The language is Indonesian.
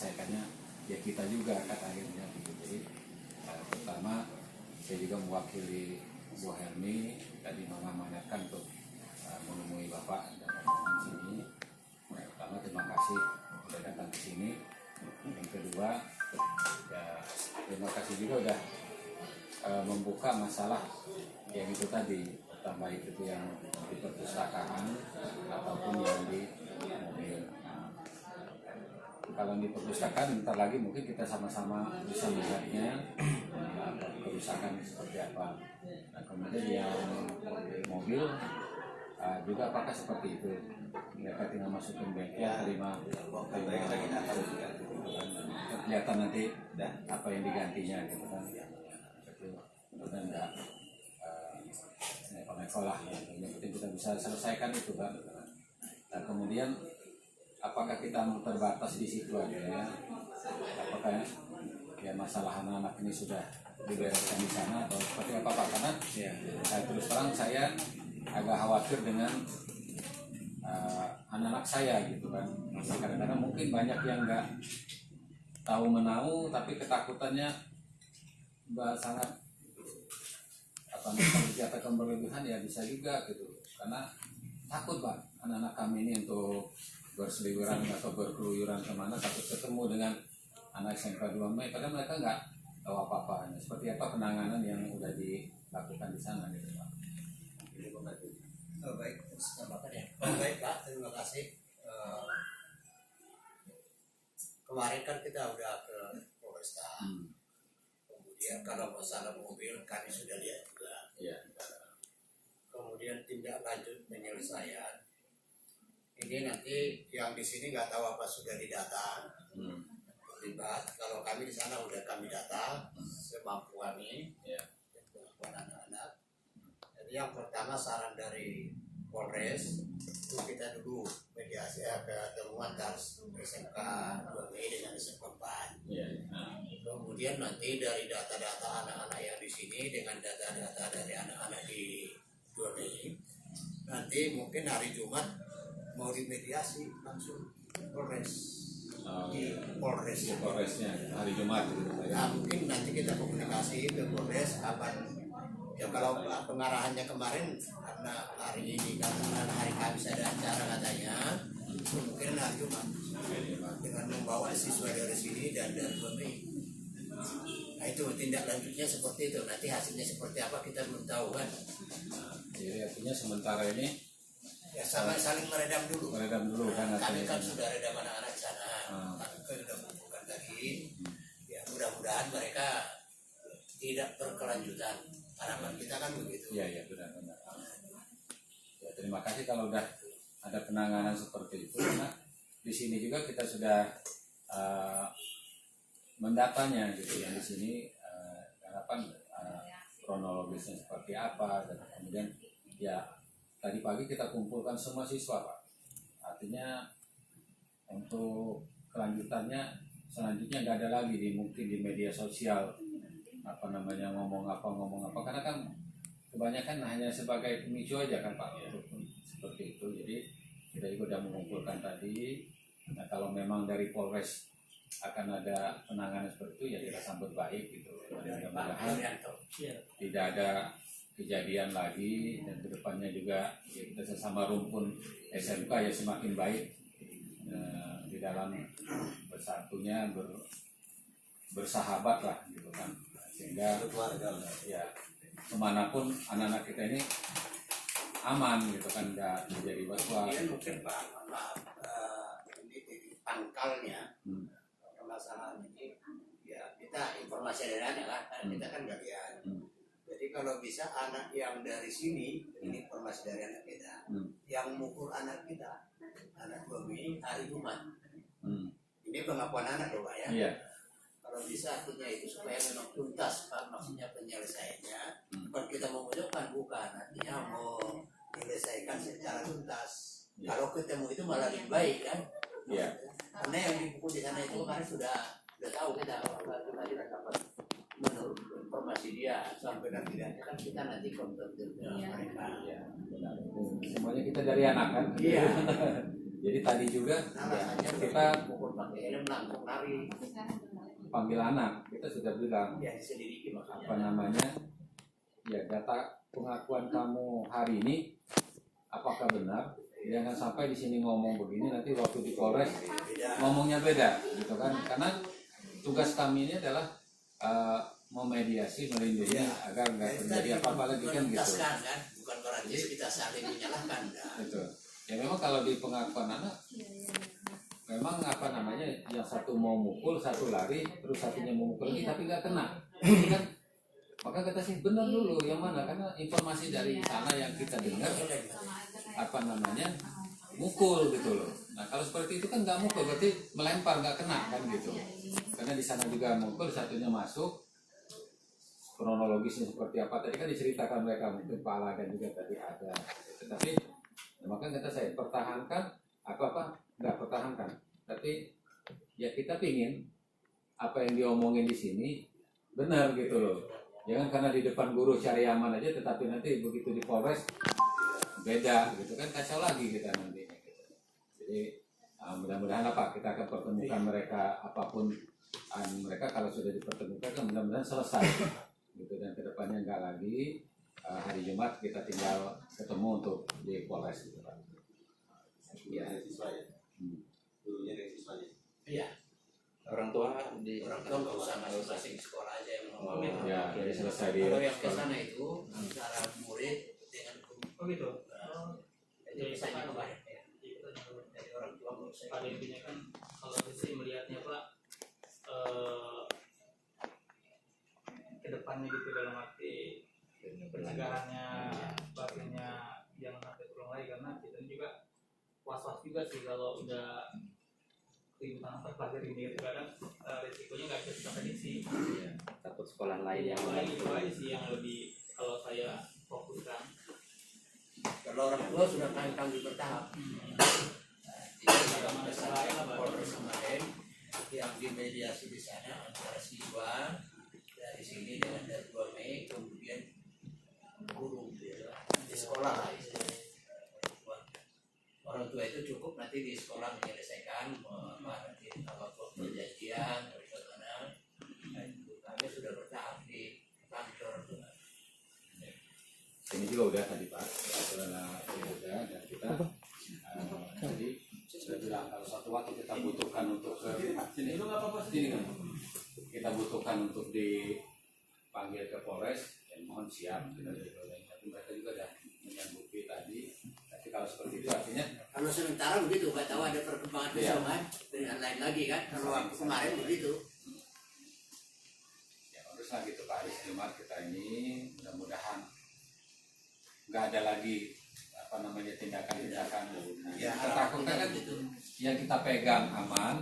menyelesaikannya ya kita juga kata akhirnya gitu. Jadi pertama saya juga mewakili Bu Helmi tadi mengamanatkan untuk menemui Bapak dan rombongan sini. Pertama terima kasih sudah datang ke sini. Yang kedua ya terima kasih juga udah membuka masalah yang itu tadi, pertama itu yang di perpustakaan ataupun yang di mobil. Kalau di perpustakaan bentar lagi mungkin kita sama-sama bisa melihatnya kerusakan seperti apa. Nah, kemudian yang mobil juga apakah seperti itu? Mereka tinggal masukin bengkel, terima kelihatan nanti apa yang digantinya gitu kan. Itu enggak lah, yang penting kita bisa selesaikan itu kan. Nah, kemudian apakah kita terbatas di situ aja ya? Apakah ya masalah anak-anak ini sudah dibereskan di sana atau seperti apa Pak? Karena ya, terus terang saya agak khawatir dengan anak-anak saya gitu kan. Kadang-kadang mungkin banyak yang nggak tahu menahu tapi ketakutannya sangat katakan berlebihan ya bisa juga gitu, karena takut Pak anak-anak kami ini untuk berseliweran atau berkeluyuran kemana, takut ketemu dengan anak SMK 2 Mei padahal mereka nggak tahu apa-apa. Seperti apa penanganan yang sudah dilakukan di sana gitu Pak? Baik, Bapak ya. Baik Pak, terima kasih. Kemarin kan kita udah ke Polresta. Kemudian kalau masalah mobil kami sudah lihat juga. Ya. Kemudian tindak lanjut penyelesaian. Ini nanti yang di sini nggak tahu apa sudah didata. Terlibat. Kalau kami di sana udah kami data semampu kami. Ya. Kemampuan anak-anak. Jadi yang pertama saran dari Polres itu kita dulu mediasi ketemuan harus SMK 2 Mei dengan SMK 4. Ya. Kemudian nanti dari data-data anak-anak yang di sini dengan data-data dari anak-anak di 2 Mei, nanti mungkin hari Jumat mau dimediasi langsung Polres. Di Polres. Polresnya hari Jumat gitu. Nah, mungkin nanti kita komunikasi ke Polres kapan. Ya kalau pengarahannya kemarin karena hari ini karena hari Kamis ada acara katanya, mungkin hari Jumat dengan membawa siswa dari sini dan dari 2 Mei. Nah itu tindak lanjutnya seperti itu. Nanti hasilnya seperti apa kita belum tahu kan. Jadi artinya sementara ini ya sama saling meredam dulu. Meredam dulu kan. Kami kan sudah redam anak-anak di sana. Kami kan sudah mengumpulkan tadi. Ya mudah-mudahan mereka tidak berkelanjutan. Harapan kita kan begitu. Iya benar-benar. Ya, terima kasih kalau udah ada penanganan seperti itu. Karena di sini juga kita sudah mendatanya gitu ya, di sini harapan kronologisnya seperti apa, dan kemudian ya tadi pagi kita kumpulkan semua siswa Pak. Artinya untuk kelanjutannya selanjutnya nggak ada lagi mungkin di media sosial ngomong apa karena kan kebanyakan hanya sebagai pemicu aja kan Pak, seperti itu. Jadi kita juga sudah mengumpulkan tadi. Nah kalau memang dari Polres akan ada penanganan seperti itu ya kita sambut baik gitu. Mudah-mudahan tidak ada kejadian lagi dan kedepannya juga ya, kita sesama rumpun SMK ya semakin baik di dalam bersatunya bersahabat lah gitu kan, sehingga ya kemanapun anak-anak kita ini aman gitu kan, nggak menjadi was-was. Mungkin Pak, maaf, ini pangkalnya permasalahan ini ya kita informasi dari anak kan, karena kita kan nggak lihat. Jadi kalau bisa anak yang dari sini, ini informasi dari anak kita, yang mukul anak kita, anak 2 Mei hari Jumat. Ini pengakuan anak loh Pak ya. Iya. Kalau bisa artinya itu supaya memang tuntas Pak, maksudnya penyelesaiannya. Bukan kita memojokkan, bukan. Artinya mau menyelesaikan secara tuntas. Kalau ketemu itu malah lebih baik kan. Iya. Karena yang dipukul di sana itu kemarin sudah tahu kita tadi dapat menurut informasi dia sampai dan tidaknya kan kita nanti konfirmasi mereka. Iya, benar. Semuanya kita dari anak kan. Iya. Jadi tadi juga ya, kita ini melangkung lari. Panggil anak, kita sudah bilang Ya diselidiki maksudnya. apa namanya, ya data pengakuan kamu hari ini apakah benar? Jangan sampai di sini ngomong begini, nanti waktu di Polres ngomongnya beda, gitu kan? Karena tugas kami ini adalah memediasi, melindungi agar nggak terjadi apa-apa lagi kan gitu. Kan? Bukan berarti kita saling menyalahkan. Itu. Ya memang kalau di pengakuan anak, memang apa namanya, yang satu mau mukul, satu lari, terus satunya mau mukul lagi tapi nggak kena, kan? Maka kata sih benar dulu yang mana, karena informasi dari sana yang kita dengar apa namanya mukul gitu loh. Nah kalau seperti itu kan nggak mukul, berarti melempar nggak kena kan gitu. Karena di sana juga mukul, satunya masuk. Kronologisnya seperti apa tadi kan diceritakan mereka, mungkin Pak Alagan juga tadi ada. Tetapi maka kata saya pertahankan apa nggak pertahankan. Tapi ya kita pingin apa yang diomongin di sini benar gitu loh. Jangan karena di depan guru cari aman aja, tetapi nanti begitu di Polres beda gitu kan, kacau lagi kita nanti gitu. Jadi mudah-mudahan apa kita akan pertemukan mereka, apapun mereka kalau sudah dipertemukan kan mudah-mudahan selesai gitu, dan kedepannya enggak lagi hari Jumat kita tinggal ketemu untuk di Polres gitu Pak. Iya, siswa ya. Dulunya dari siswanya. Iya. Orang tua nggak usah masing-masing sekolah aja yang ngomong. Ya, jadi selesai di Kalau yang ke sana itu antara murid dengan guru. Oh gitu. Itu misalnya kemarin ya. Dari orang tua nggak usah. Pada intinya kan kalau saya melihatnya Pak, ke depannya gitu dalam arti pencegahannya, bagiannya jangan sampai terulang lagi, karena kita juga was-was juga sih kalau udah rintangan terpelajari ini kadang risikonya nggak bisa kita prediksi. takut sekolah lain yang lain itu aja sih yang lebih kalau saya fokuskan. Kalau orang tua sudah kami bertahap. Ada masalah lain apa? Polres kemarin yang dimediasi di sana antara siswa dari sini dengan dari 2 Mei, kemudian guru di sekolah lah istilahnya. Orang tua itu cukup nanti di sekolah menyelesaikan perjanjian atau bagaimana. Kami sudah bertahap di kantor. ini juga udah tadi Pak, udah dan kita jadi sudah bilang kalau suatu waktu kita butuhkan untuk sini kan, kita butuhkan untuk dipanggil ke Polres, ya mohon siap kita tapi mereka juga sudah menyanggupi tadi. Tapi kalau seperti itu artinya Kalau sementara begitu, nggak tahu ada perkembangan besok kan, dengan lain lagi kan. Kalau waktu kemarin begitu. ya haruslah gitu Pak Aris Jumat kita ini mudah-mudahan nggak ada lagi apa namanya tindakan-tindakan. Ya, Kita takutkan kan gitu. yang kita pegang aman,